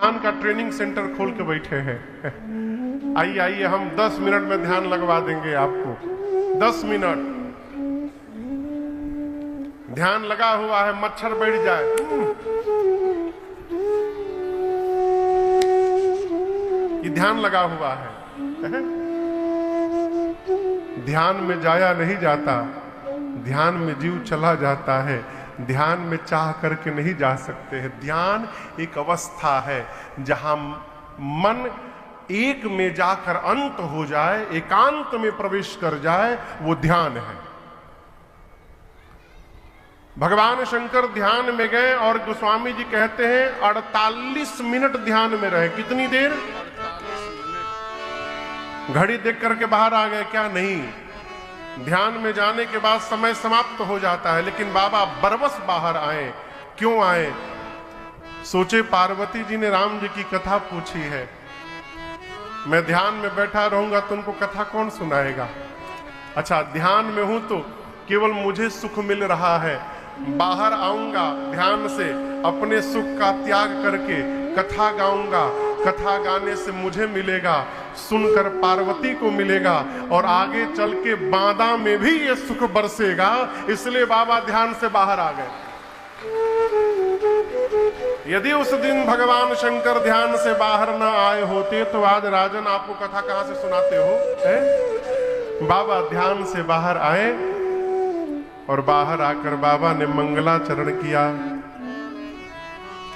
ध्यान का training centre खोल के बैठे हैं। आइए आइए, हम 10 मिनट में ध्यान लगवा देंगे आपको। 10 मिनट ध्यान लगा हुआ है, मच्छर बैठ जाए। ये ध्यान लगा हुआ है। ध्यान में जाया नहीं जाता, ध्यान में जीव चला जाता है। ध्यान में चाह करके नहीं जा सकते हैं। ध्यान एक अवस्था है जहां मन एक में जाकर अंत हो जाए, एकांत में प्रवेश कर जाए, वो ध्यान है। भगवान शंकर ध्यान में गए और गोस्वामी जी कहते हैं 48 मिनट ध्यान में रहे। कितनी देर? घड़ी देख करके बाहर आ गए क्या? नहीं, ध्यान में जाने के बाद समय समाप्त हो जाता है। लेकिन बाबा बरबस बाहर आए। क्यों आए? सोचे पार्वती जी ने राम जी की कथा पूछी है, मैं ध्यान में बैठा रहूंगा तो उनको कथा कौन सुनाएगा? अच्छा, ध्यान में हूं तो केवल मुझे सुख मिल रहा है, बाहर आऊंगा ध्यान से, अपने सुख का त्याग करके कथा गाऊंगा। कथा गाने से मुझे मिलेगा, सुनकर पार्वती को मिलेगा, और आगे चल के बांदा में भी ये सुख बरसेगा। इसलिए बाबा ध्यान से बाहर आ गए। यदि उस दिन भगवान शंकर ध्यान से बाहर न आए होते तो आज राजन आपको कथा कहां से सुनाते हो? है? बाबा ध्यान से बाहर आए और बाहर आकर बाबा ने मंगलाचरण किया।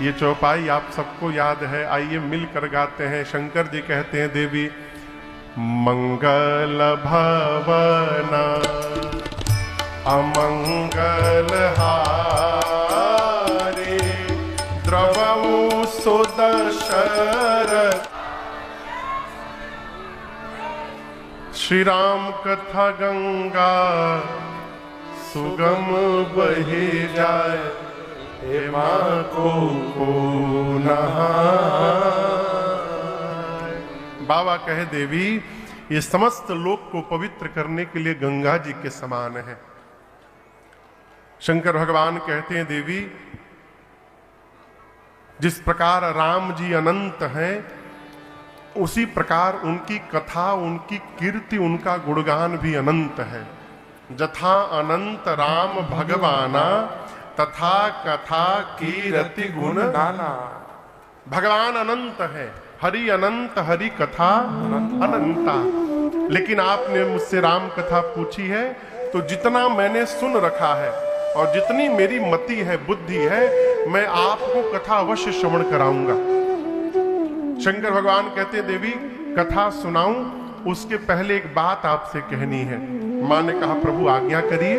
ये चौपाई आप सबको याद है, आइए मिलकर गाते हैं। शंकर जी कहते हैं, देवी मंगल भवना अमंगल हारे द्रवऊ सुदशरथ। श्री राम कथा गंगा सुगम बहे जाए, माँ को नहाए। बाबा कहे, देवी ये समस्त लोक को पवित्र करने के लिए गंगा जी के समान है। शंकर भगवान कहते हैं, देवी जिस प्रकार राम जी अनंत हैं, उसी प्रकार उनकी कथा, उनकी कीर्ति, उनका गुणगान भी अनंत है। जथा अनंत राम भगवाना तथा कथा कीरति गुण नाना। भगवान अनंत है, हरि अनंत, हरि कथा अनंता। लेकिन आपने मुझसे राम कथा पूछी है तो जितना मैंने सुन रखा है और जितनी मेरी मति है, बुद्धि है, मैं आपको कथा अवश्य श्रवण कराऊंगा। शंकर भगवान कहते हैं, देवी कथा सुनाऊं, उसके पहले एक बात आपसे कहनी है। मां ने कहा, प्रभु आज्ञा करिए।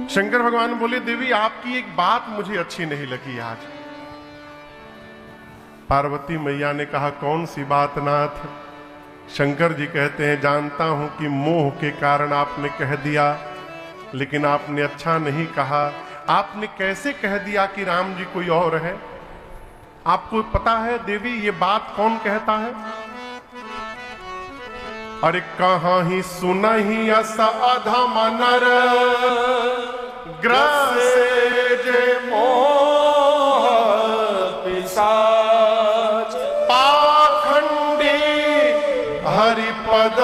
शंकर भगवान बोले, देवी आपकी एक बात मुझे अच्छी नहीं लगी आज। पार्वती मैया ने कहा, कौन सी बात नाथ? शंकर जी कहते हैं, जानता हूं कि मोह के कारण आपने कह दिया, लेकिन आपने अच्छा नहीं कहा। आपने कैसे कह दिया कि राम जी कोई और है? आपको पता है देवी ये बात कौन कहता है? अरे कहां ही सुनहि अस अधम नर ग्रसे जे मोह पिशाच, पाखंडी हरिपद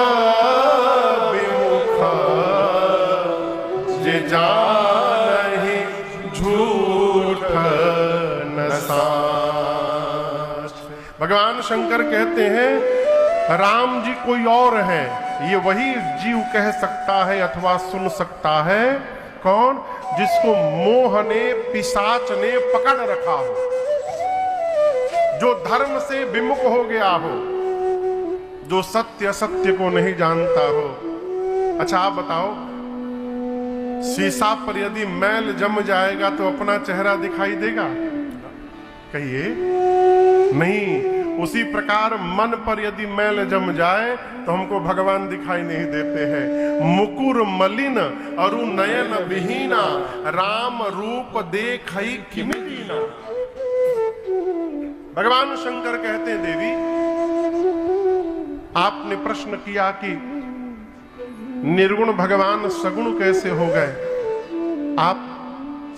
विमुख जे जानहि झूठ न साच। भगवान शंकर कहते हैं, राम जी कोई और है, ये वही जीव कह सकता है अथवा सुन सकता है। कौन? जिसको मोह ने, पिशाच ने पकड़ रखा हो, जो धर्म से विमुख हो गया हो, जो सत्य असत्य को नहीं जानता हो। अच्छा आप बताओ, शीशा पर यदि मैल जम जाएगा तो अपना चेहरा दिखाई देगा? कहिए नहीं। उसी प्रकार मन पर यदि मैल जम जाए तो हमको भगवान दिखाई नहीं देते हैं। मुकुर मलिन अरु नयन विहीना, राम रूप देखई किमि दीना। भगवान शंकर कहते हैं, देवी आपने प्रश्न किया कि निर्गुण भगवान सगुण कैसे हो गए? आप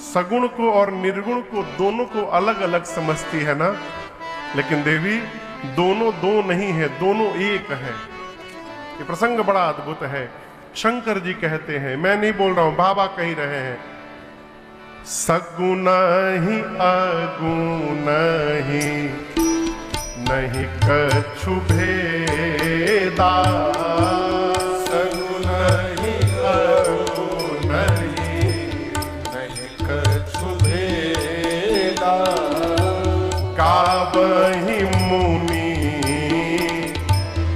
सगुण को और निर्गुण को दोनों को अलग अलग समझती है ना, लेकिन देवी दोनों दो नहीं है, दोनों एक है। ये प्रसंग बड़ा अद्भुत है। शंकर जी कहते हैं, मैं नहीं बोल रहा हूं, बाबा कह रहे हैं, सगुण ही अगुण ही नहीं कछु भेदा, सगुण ही अगुण ही नहीं कछु भेदा, काबहि मुनि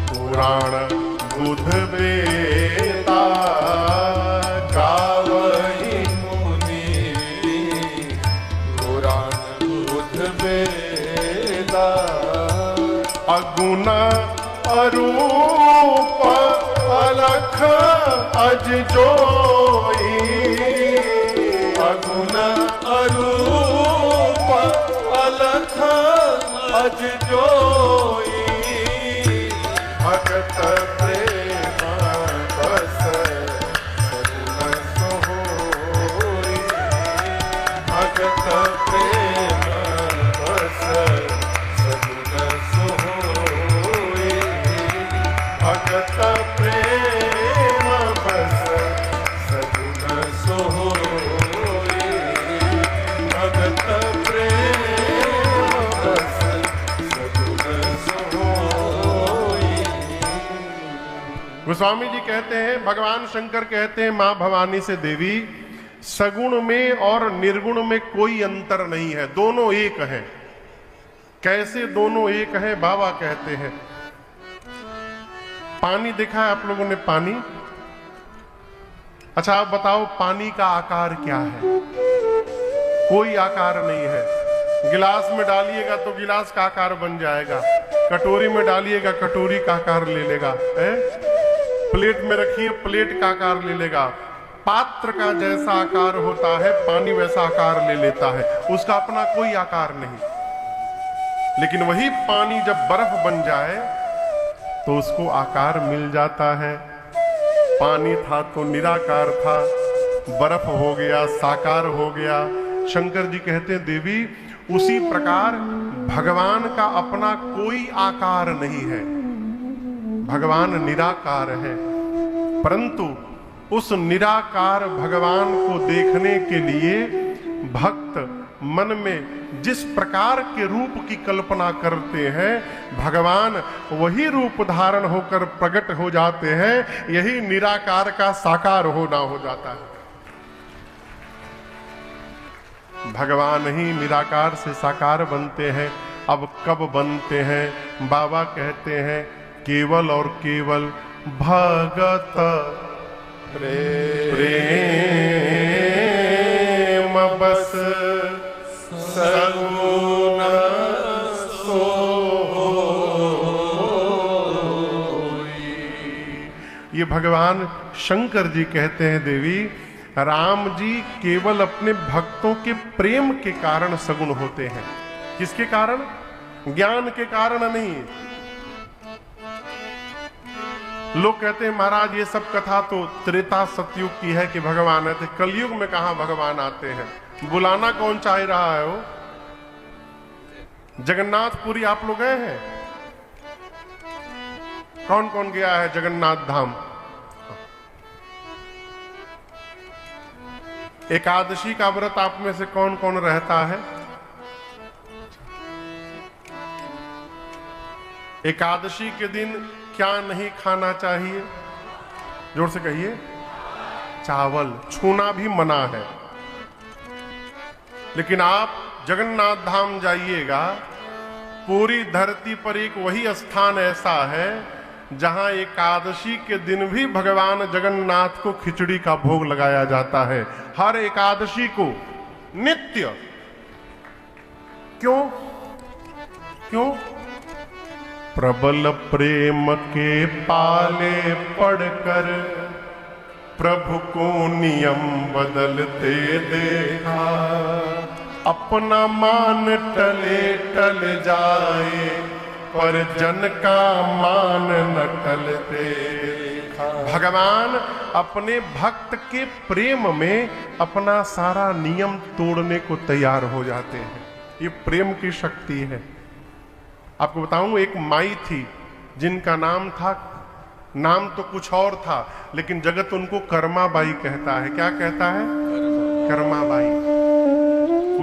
पुराण बुध वेदा, गावहि मुनि पुराण बुध वेदा, अगुण अरूप अलख अज जोई, अगुण अरूप अलख अज जोई, भगत प्रेम बस सगुण सोई, भगत प्रेम बस सगुण सोई, भगत प्रेम बस सगुण सोई, भगत प्रेम बस सगुण सोई। गोस्वामी जी कहते हैं, भगवान शंकर कहते हैं मां भवानी से, देवी सगुण में और निर्गुण में कोई अंतर नहीं है, दोनों एक है। कैसे दोनों एक है? बाबा कहते हैं, पानी देखा है आप लोगों ने? पानी, अच्छा आप बताओ पानी का आकार क्या है? कोई आकार नहीं है। गिलास में डालिएगा तो गिलास का आकार बन जाएगा, कटोरी में डालिएगा कटोरी का आकार ले लेगा, प्लेट में रखिए प्लेट का आकार ले लेगा। पात्र का जैसा आकार होता है पानी वैसा आकार ले लेता है, उसका अपना कोई आकार नहीं। लेकिन वही पानी जब बर्फ बन जाए तो उसको आकार मिल जाता है। पानी था तो निराकार था, बर्फ हो गया साकार हो गया। शंकर जी कहते हैं, देवी उसी प्रकार भगवान का अपना कोई आकार नहीं है, भगवान निराकार है। परंतु उस निराकार भगवान को देखने के लिए भक्त मन में जिस प्रकार के रूप की कल्पना करते हैं, भगवान वही रूप धारण होकर प्रकट हो जाते हैं। यही निराकार का साकार होना हो जाता है। भगवान ही निराकार से साकार बनते हैं। अब कब बनते हैं? बाबा कहते हैं, केवल और केवल भगत प्रेम बस सगुण ये भगवान शंकर जी कहते हैं, देवी राम जी केवल अपने भक्तों के प्रेम के कारण सगुण होते हैं। किसके कारण? ज्ञान के कारण नहीं। लोग कहते हैं महाराज ये सब कथा तो त्रेता सतयुग की है कि भगवान आते, कलयुग में कहां भगवान आते हैं? बुलाना कौन चाह रहा है? वो जगन्नाथपुरी आप लोग गए हैं? कौन कौन गया है जगन्नाथ धाम? एकादशी का व्रत आप में से कौन कौन रहता है? एकादशी के दिन क्या नहीं खाना चाहिए? जोर से कहिए। चावल छूना भी मना है। लेकिन आप जगन्नाथ धाम जाइएगा, पूरी धरती पर एक वही स्थान ऐसा है जहां एकादशी के दिन भी भगवान जगन्नाथ को खिचड़ी का भोग लगाया जाता है, हर एकादशी को नित्य। क्यों? क्यों? प्रबल प्रेम के पाले पड़कर प्रभु को नियम बदलते देखा, अपना मान टले टल जाए पर जन का मान न टलते देखा। भगवान अपने भक्त के प्रेम में अपना सारा नियम तोड़ने को तैयार हो जाते हैं। ये प्रेम की शक्ति है। आपको बताऊं, एक माई थी जिनका नाम तो कुछ और था, लेकिन जगत उनको कर्माबाई कहता है। क्या कहता है? कर्माबाई।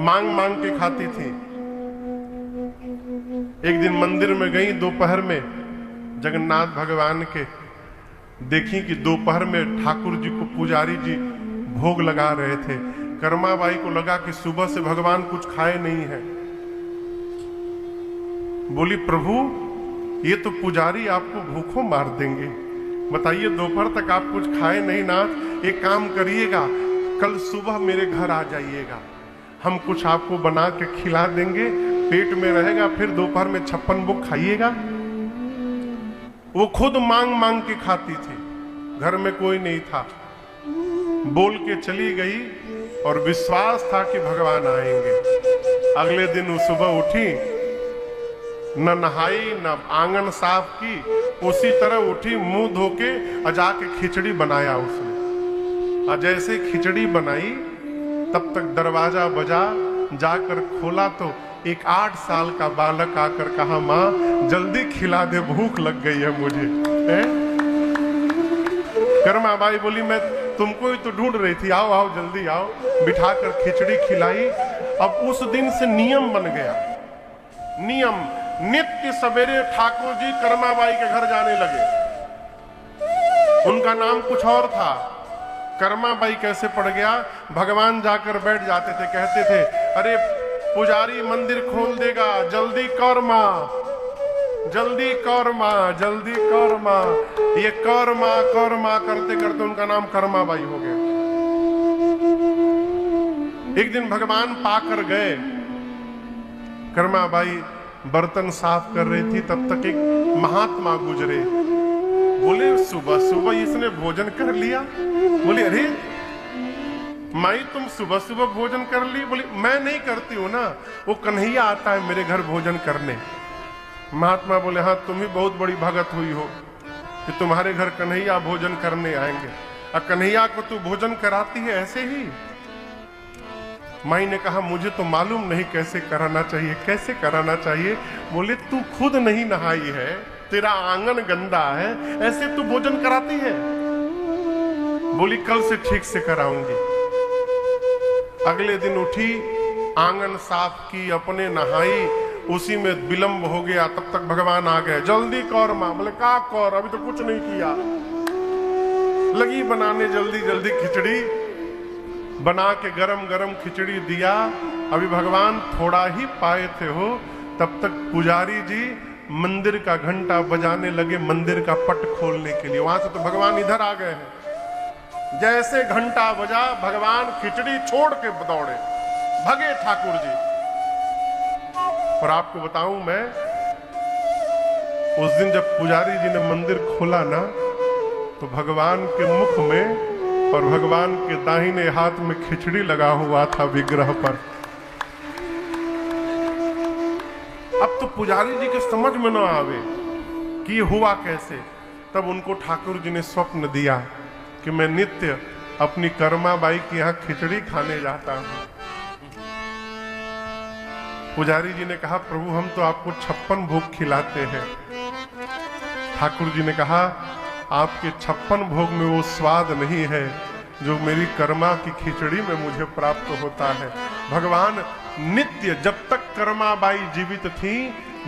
मांग मांग के खाती थी। एक दिन मंदिर में गई दोपहर में, जगन्नाथ भगवान के, देखी कि दोपहर में ठाकुर जी को पुजारी जी भोग लगा रहे थे। कर्माबाई को लगा कि सुबह से भगवान कुछ खाए नहीं है। बोली, प्रभु ये तो पुजारी आपको भूखों मार देंगे, बताइए दोपहर तक आप कुछ खाए नहीं ना। एक काम करिएगा, कल सुबह मेरे घर आ जाइएगा, हम कुछ आपको बना के खिला देंगे, पेट में रहेगा, फिर दोपहर में 56 भोग खाइएगा। वो खुद मांग मांग के खाती थी, घर में कोई नहीं था। बोल के चली गई और विश्वास था कि भगवान आएंगे। अगले दिन वो सुबह उठी, न नहाई न आंगन साफ की, उसी तरह उठी, मुंह धोके और जाके खिचड़ी बनाया उसने। और जैसे खिचड़ी बनाई तब तक दरवाजा बजा, जाकर खोला तो एक 8 साल का बालक आकर कहा, माँ जल्दी खिला दे, भूख लग गई है मुझे। कर्माबाई बोली, मैं तुमको ही तो ढूंढ रही थी, आओ आओ जल्दी आओ। बिठाकर खिचड़ी खिलाई। अब उस दिन से नियम बन गया। नियम, नित्य सवेरे ठाकुर जी कर्माबाई के घर जाने लगे। उनका नाम कुछ और था। कर्माबाई कैसे पड़ गया? भगवान जाकर बैठ जाते थे, कहते थे, अरे पुजारी मंदिर खोल देगा, जल्दी कर मां, जल्दी कर मां, जल्दी कर मां। ये कर मां करते करते उनका नाम कर्माबाई हो गया। एक दिन भगवान पाकर गए, कर्माबाई बर्तन साफ कर रही थी, तब तक एक महात्मा गुजरे। बोले, सुबह सुबह इसने भोजन कर लिया। बोले, अरे माई तुम सुबह सुबह भोजन कर ली? बोली, मैं नहीं करती हूं ना, वो कन्हैया आता है मेरे घर भोजन करने। महात्मा बोले, हाँ तुम ही बहुत बड़ी भगत हुई हो कि तुम्हारे घर कन्हैया भोजन करने आएंगे, और कन्हैया को तू भोजन कराती है ऐसे ही? माई ने कहा, मुझे तो मालूम नहीं कैसे कराना चाहिए, कैसे कराना चाहिए। बोले, तू खुद नहीं नहाई है, तेरा आंगन गंदा है, ऐसे तू भोजन कराती है? बोली, कल से ठीक से कराऊंगी। अगले दिन उठी, आंगन साफ की, अपने नहाई, उसी में विलंब हो गया। तब तक भगवान आ गए। जल्दी कर मां। बोले, का कर, अभी तो कुछ नहीं किया। लगी बनाने जल्दी जल्दी खिचड़ी बना के, गरम गरम खिचड़ी दिया। अभी भगवान थोड़ा ही पाए थे हो, तब तक पुजारी जी मंदिर का घंटा बजाने लगे, मंदिर का पट खोलने के लिए। वहां से तो भगवान इधर आ गए हैं। जैसे घंटा बजा, भगवान खिचड़ी छोड़ के दौड़े, भगे ठाकुर जी। और आपको बताऊं मैं, उस दिन जब पुजारी जी ने मंदिर खोला ना, तो भगवान के मुख में और भगवान के दाहिने हाथ में खिचड़ी लगा हुआ था विग्रह पर। अब तो पुजारी जी के समझ में न आवे कि ये हुआ कैसे। तब उनको ठाकुर जी ने स्वप्न दिया कि मैं नित्य अपनी कर्माबाई के यहाँ खिचड़ी खाने जाता हूं। पुजारी जी ने कहा, प्रभु हम तो आपको 56 भोग खिलाते हैं। ठाकुर जी ने कहा, आपके 56 भोग में वो स्वाद नहीं है जो मेरी कर्मा की खिचड़ी में मुझे प्राप्त होता है। भगवान नित्य, जब तक कर्माबाई जीवित थी,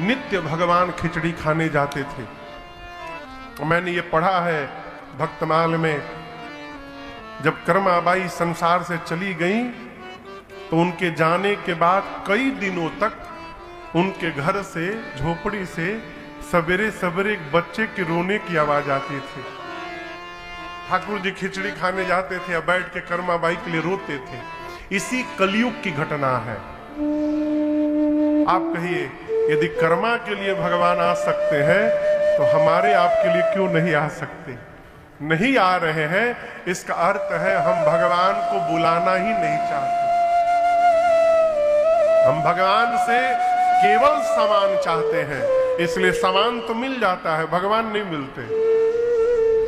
नित्य भगवान खिचड़ी खाने जाते थे। मैंने ये पढ़ा है भक्तमाल में, जब कर्माबाई संसार से चली गई तो उनके जाने के बाद कई दिनों तक उनके घर से, झोपड़ी से सवेरे सवेरे एक बच्चे के रोने की आवाज आती थी। ठाकुर जी खिचड़ी खाने जाते थे, बैठ के कर्माबाई के लिए रोते थे। इसी कलयुग की घटना है। आप कहिए, यदि कर्मा के लिए भगवान आ सकते हैं तो हमारे आपके लिए क्यों नहीं आ सकते? नहीं आ रहे हैं, इसका अर्थ है हम भगवान को बुलाना ही नहीं चाहते। हम भगवान से केवल सामान चाहते हैं, इसलिए सामान तो मिल जाता है, भगवान नहीं मिलते।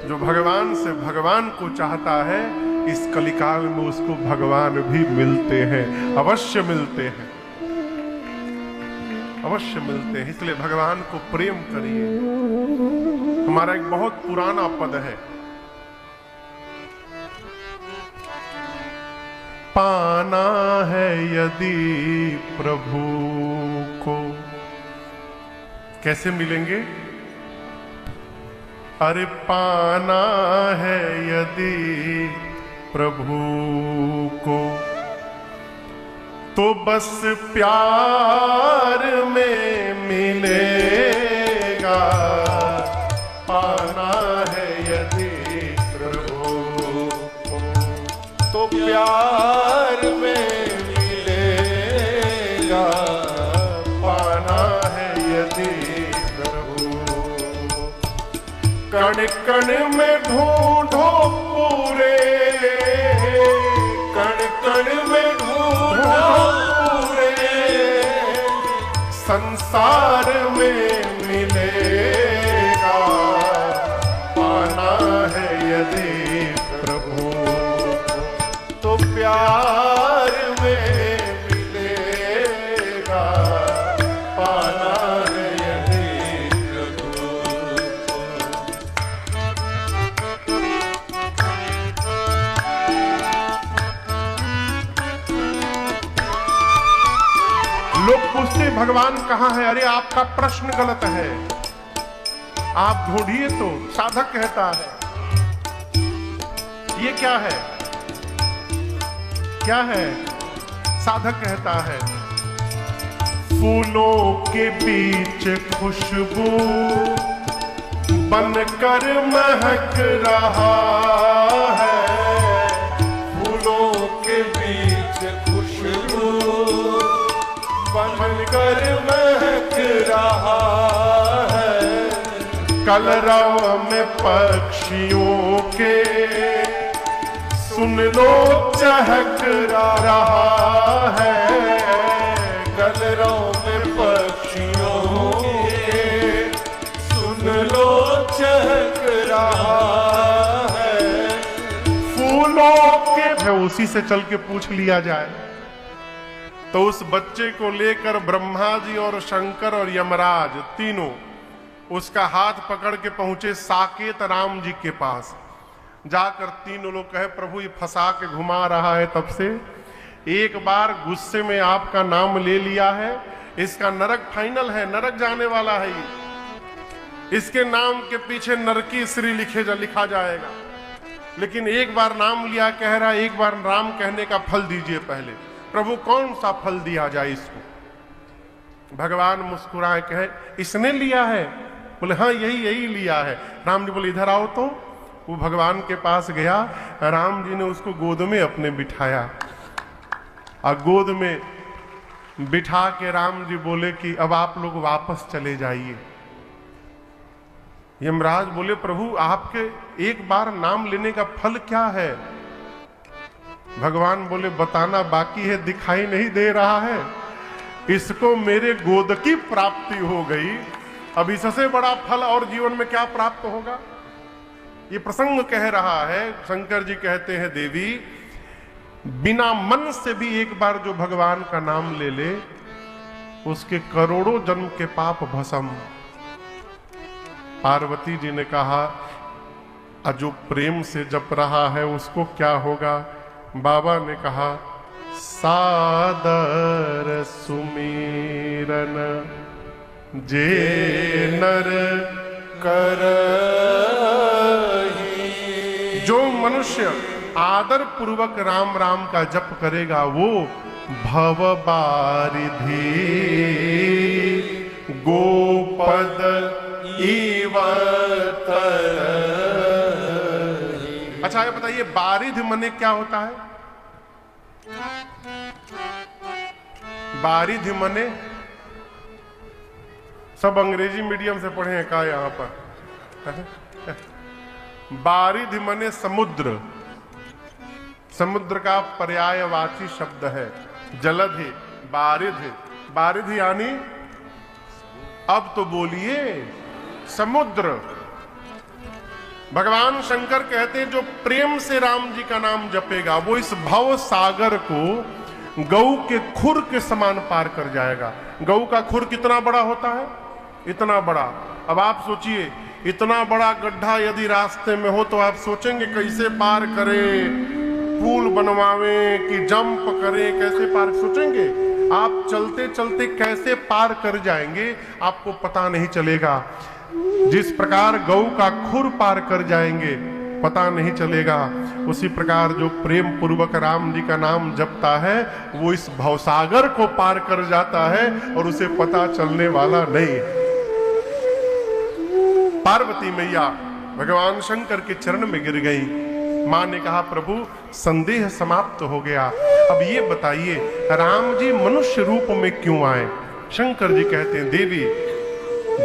जो भगवान से भगवान को चाहता है, इस कलिकाल में उसको भगवान भी मिलते हैं, अवश्य मिलते हैं, अवश्य मिलते हैं। इसलिए भगवान को प्रेम करिए। हमारा एक बहुत पुराना पद है, पाना है यदि प्रभु को। कैसे मिलेंगे? अरे पाना है यदि प्रभु को, तो बस प्यार में मिलेगा। पाना है यदि प्रभु को, तो प्यार में मिलेगा। पाना है यदि प्रभु, कण कण में ढूंढो पूरे, कण कण में ढूंढो पूरे, संसार में मिलेगा। पाना है यदि प्रभु, तो प्यार में मिलेगा। पाना है यदि प्रभु। लोग पूछते भगवान कहाँ है? अरे आपका प्रश्न गलत है, आप ढूंढिए तो। साधक कहता है ये क्या है, क्या है? साधक कहता है फूलों के बीच खुशबू बनकर महक रहा है। फूलों के बीच खुशबू बनकर महक रहा है। कलरव में पक्षियों के सुन लो चहक रहा है। कलरव में पक्षियों के सुन लो चहक रहा है। फूलों के उसी से चल के पूछ लिया जाए तो उस बच्चे को लेकर ब्रह्मा जी और शंकर और यमराज तीनों उसका हाथ पकड़ के पहुंचे साकेत राम जी के पास। जाकर तीनों लोग कहे प्रभु ये फंसा के घुमा रहा है तब से, एक बार गुस्से में आपका नाम ले लिया है, इसका नरक फाइनल है, नरक जाने वाला है ये। इसके नाम के पीछे नरकी श्री लिखा जाएगा। लेकिन एक बार नाम लिया, कह रहा एक बार राम कहने का फल दीजिए पहले। प्रभु कौन सा फल दिया जाए इसको? भगवान मुस्कुराए कहे इसने लिया है? बोले हाँ यही लिया है। राम जी बोले इधर आओ तो। वो भगवान के पास गया, राम जी ने उसको गोद में अपने बिठाया और गोद में बिठा के राम जी बोले कि अब आप लोग वापस चले जाइए। यमराज बोले प्रभु आपके एक बार नाम लेने का फल क्या है? भगवान बोले बताना बाकी है, दिखाई नहीं दे रहा है। इसको मेरे गोद की प्राप्ति हो गई, अब इससे बड़ा फल और जीवन में क्या प्राप्त होगा? ये प्रसंग कह रहा है। शंकर जी कहते हैं देवी बिना मन से भी एक बार जो भगवान का नाम ले ले उसके करोड़ों जन्म के पाप भस्म। पार्वती जी ने कहा जो प्रेम से जप रहा है उसको क्या होगा? बाबा ने कहा सादर सुमीरन जे नर कर। जो मनुष्य आदर पूर्वक राम राम का जप करेगा वो भव बारिधि गोपद इवतर। अच्छा ये बताइए बारिध मने क्या होता है? बारिध मने सब अंग्रेजी मीडियम से पढ़े हैं का यहाँ पर? बारिध मने समुद्र, समुद्र का पर्यायवाची शब्द है। जलधि, बारिध, बारिध यानी अब तो बोलिए समुद्र। भगवान शंकर कहते हैं जो प्रेम से राम जी का नाम जपेगा वो इस भव सागर को गऊ के खुर के समान पार कर जाएगा। गऊ का खुर कितना बड़ा होता है? इतना बड़ा। अब आप सोचिए, इतना बड़ा गड्ढा यदि रास्ते में हो तो आप सोचेंगे कैसे पार करें, पुल बनवावे कि जंप करें, कैसे पार सोचेंगे? आप चलते चलते कैसे पार कर जाएंगे आपको पता नहीं चलेगा। जिस प्रकार गऊ का खुर पार कर जाएंगे पता नहीं चलेगा, उसी प्रकार जो प्रेम पूर्वक राम जी का नाम जपता है वो इस भवसागर को पार कर जाता है और उसे पता चलने वाला नहीं। पार्वती मैया भगवान शंकर के चरण में गिर गई। मां ने कहा प्रभु संदेह समाप्त हो गया, अब ये बताइए राम जी मनुष्य रूप में क्यों आए? शंकर जी कहते हैं देवी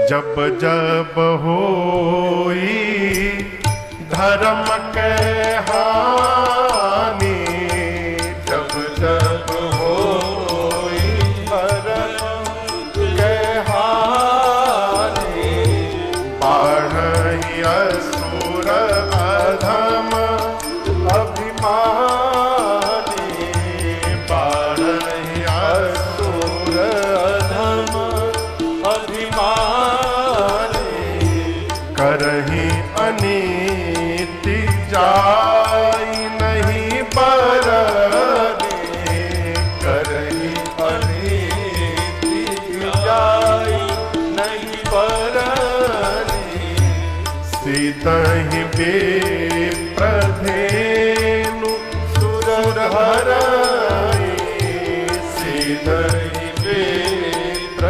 जब जब होई धर्म के हानि, जब जब होई धर्म के हानि, बढ़ई असुर अधम अभिमानी, बढ़ई असुर अधम अभिमानी, करही अनीति जाई नहीं बरनी, करही अनीति जाई नहीं बरनी, सीतहि विप्रधेनु सुर हरई, सीतहि विप्रधेनु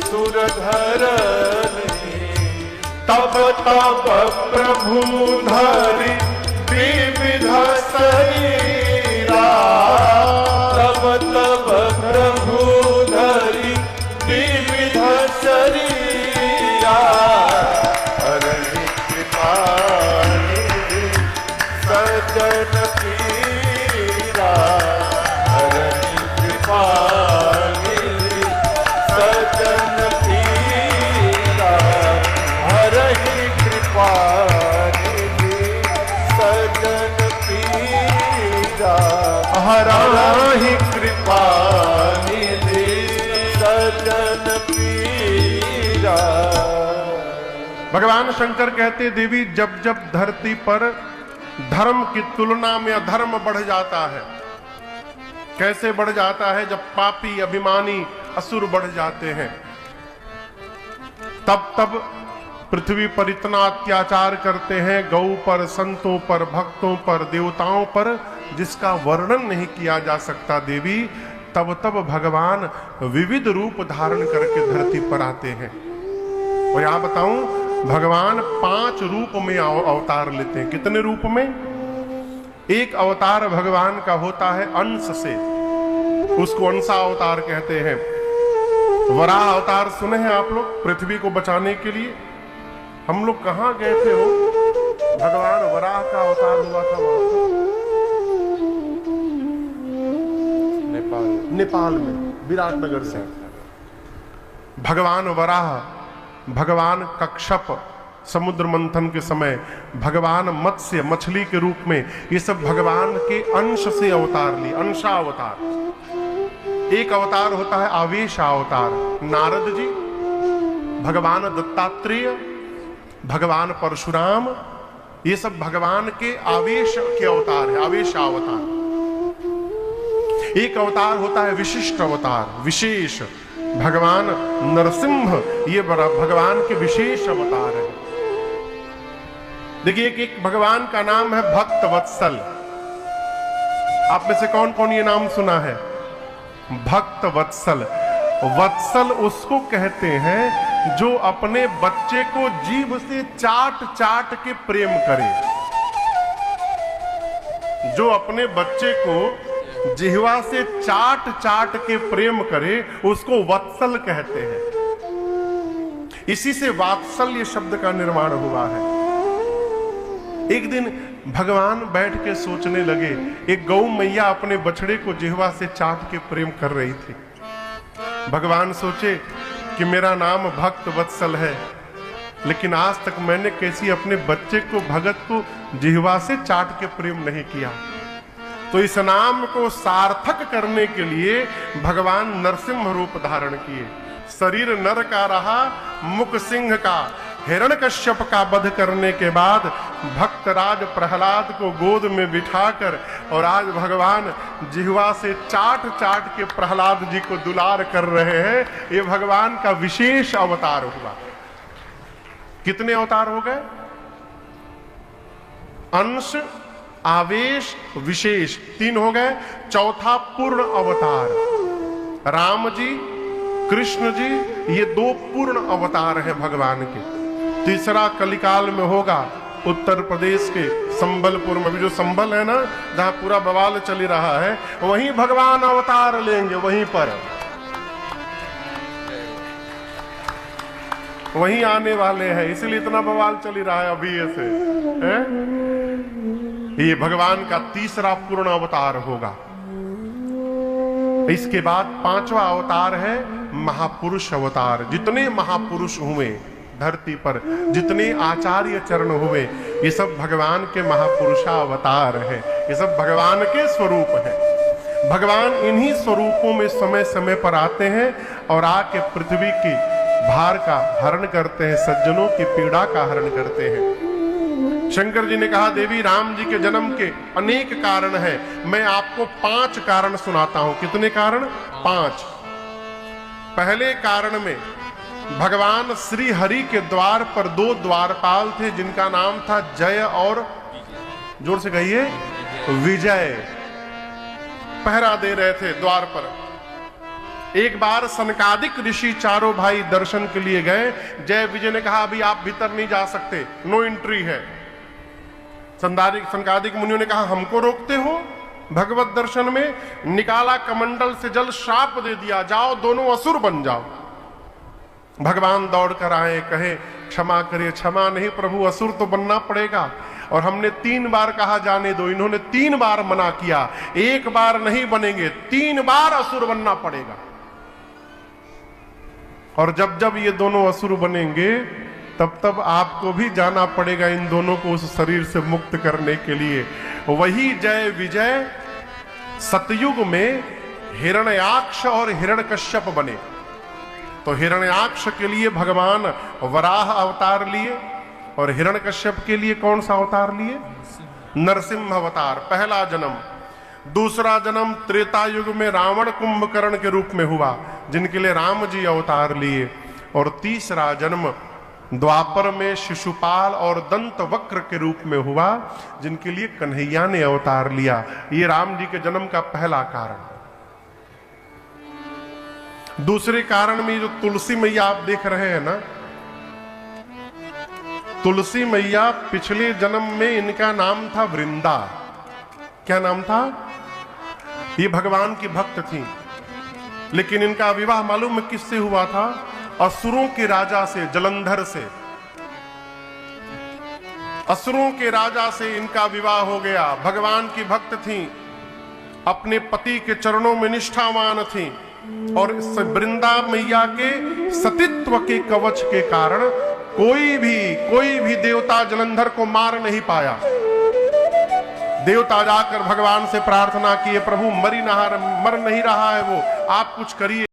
सुर धरई, तब तब प्रभु धरि विविध शरीरा, तब तब प्रभु धरि विविध शरीरा, हरहि कृपा निधि सज्जन पीरा, हरहि कृपा निधि सज्जन पीरा, हरहि कृपा निधि सज्जन पीरा, हराहि कृपा निधि सज्जन पीरा। भगवान शंकर कहते देवी जब जब धरती पर धर्म की तुलना में अधर्म बढ़ जाता है, कैसे बढ़ जाता है? जब पापी अभिमानी असुर बढ़ जाते हैं तब तब पृथ्वी पर इतना अत्याचार करते हैं, गौ पर, संतों पर, भक्तों पर, देवताओं पर, जिसका वर्णन नहीं किया जा सकता देवी। तब तब भगवान विविध रूप धारण करके धरती पर आते हैं। और यहां बताऊं भगवान 5 रूप में अवतार लेते हैं। कितने रूप में? एक अवतार भगवान का होता है अंश से, उसको अंशा अवतार कहते हैं। वराह अवतार सुने हैं आप लोग? पृथ्वी को बचाने के लिए हम लोग कहां गए थे हो? भगवान वराह का अवतार हुआ था वहां नेपाल में, विराटनगर से। भगवान वराह, भगवान कक्षप समुद्र मंथन के समय, भगवान मत्स्य मछली के रूप में, ये सब भगवान के अंश से अवतार लिए, अंशा अवतार। एक अवतार होता है आवेश अवतार, नारद जी, भगवान दत्तात्रेय, भगवान परशुराम, ये सब भगवान के आवेश के अवतार है, आवेश अवतार। एक अवतार होता है विशिष्ट अवतार, विशेष, भगवान नरसिंह, ये भगवान के विशेष अवतार है। देखिए एक भगवान का नाम है भक्त वत्सल। आप में से कौन कौन ये नाम सुना है? भक्त वत्सल। वत्सल उसको कहते हैं जो अपने बच्चे को जीभ से चाट चाट के प्रेम करे। जो अपने बच्चे को जिह्वा से चाट चाट के प्रेम करे उसको वत्सल कहते हैं। इसी से वात्सल्य शब्द का निर्माण हुआ है। एक दिन भगवान बैठ के सोचने लगे, एक गौ मैया अपने बछड़े को जिह्वा से चाट के प्रेम कर रही थी। भगवान सोचे कि मेरा नाम भक्त वत्सल है, लेकिन आज तक मैंने कैसी अपने बच्चे को, भगत को जिह्वा से चाट के प्रेम नहीं किया। तो इस नाम को सार्थक करने के लिए भगवान नरसिंह रूप धारण किए। शरीर नर का रहा, मुख सिंह का। हिरण्यकश्यप का वध करने के बाद भक्तराज प्रहलाद को गोद में बिठाकर और आज भगवान जिह्वा से चाट चाट के प्रहलाद जी को दुलार कर रहे हैं। ये भगवान का विशेष अवतार हुआ। कितने अवतार हो गए? अंश, आवेश, विशेष, 3 हो गए। चौथा पूर्ण अवतार राम जी, कृष्ण जी, ये 2 पूर्ण अवतार हैं भगवान के। तीसरा कलिकाल में होगा उत्तर प्रदेश के संबलपुर में। अभी जो संबल है ना, जहां पूरा बवाल चल रहा है, वहीं भगवान अवतार लेंगे। वहीं आने वाले हैं, इसलिए इतना बवाल चल रहा है अभी ऐसे है? ये भगवान का तीसरा पूर्ण अवतार होगा। इसके बाद 5वां अवतार है महापुरुष अवतार। जितने महापुरुष हुए धरती पर, जितने आचार्य चरण हुए, ये सब भगवान के महापुरुषा अवतार हैं। ये सब भगवान के स्वरूप हैं। भगवान इन्हीं स्वरूपों में समय समय पर आते हैं और आके पृथ्वी की भार का हरण करते हैं, सज्जनों की पीड़ा का हरण करते हैं। शंकर जी ने कहा, देवी राम जी के जन्म के अनेक कारण हैं, मैं आपको 5 कारण सुनाता हूं। कितने कारण? 5। पहले कारण में भगवान श्री हरि के द्वार पर 2 द्वारपाल थे, जिनका नाम था जय और, जोर से कहिए, विजय। पहरा दे रहे थे द्वार पर। एक बार सनकादिक ऋषि चारों भाई दर्शन के लिए गए। जय विजय ने कहा, अभी आप भीतर नहीं जा सकते, नो एंट्री है। सनकादिक मुनियों ने कहा, हमको रोकते हो भगवत दर्शन में? निकाला कमंडल से जल, श्राप दे दिया, जाओ दोनों असुर बन जाओ। भगवान दौड़ कर आए, कहे क्षमा करिए। क्षमा नहीं प्रभु, असुर तो बनना पड़ेगा, और हमने 3 बार कहा जाने दो, इन्होंने 3 बार मना किया। 1 बार नहीं बनेंगे, 3 बार असुर बनना पड़ेगा। और जब जब ये दोनों असुर बनेंगे, तब तब आपको भी जाना पड़ेगा इन दोनों को उस शरीर से मुक्त करने के लिए। वही जय विजय सतयुग में हिरण्याक्ष और हिरण्यकश्यप बने। तो हिरण्याक्ष के लिए भगवान वराह अवतार लिए, और हिरण्यकश्यप के लिए कौन सा अवतार लिए? नरसिंह अवतार। पहला जन्म। दूसरा जन्म त्रेता युग में रावण कुंभकर्ण के रूप में हुआ, जिनके लिए राम जी अवतार लिए। और तीसरा जन्म द्वापर में शिशुपाल और दंत वक्र के रूप में हुआ, जिनके लिए कन्हैया ने अवतार लिया। ये राम जी के जन्म का पहला कारण। दूसरे कारण में जो तुलसी मैया आप देख रहे हैं ना, तुलसी मैया पिछले जन्म में इनका नाम था वृंदा। क्या नाम था? ये भगवान की भक्त थी, लेकिन इनका विवाह मालूम है किससे हुआ था? असुरों के राजा से, जलंधर से। असुरों के राजा से इनका विवाह हो गया। भगवान की भक्त थी, अपने पति के चरणों में निष्ठावान थी, और वृंदा मैया के सतीत्व के कवच के कारण कोई भी देवता जलंधर को मार नहीं पाया। देवता जाकर भगवान से प्रार्थना किए, प्रभु मर नहीं रहा है वो, आप कुछ करिए।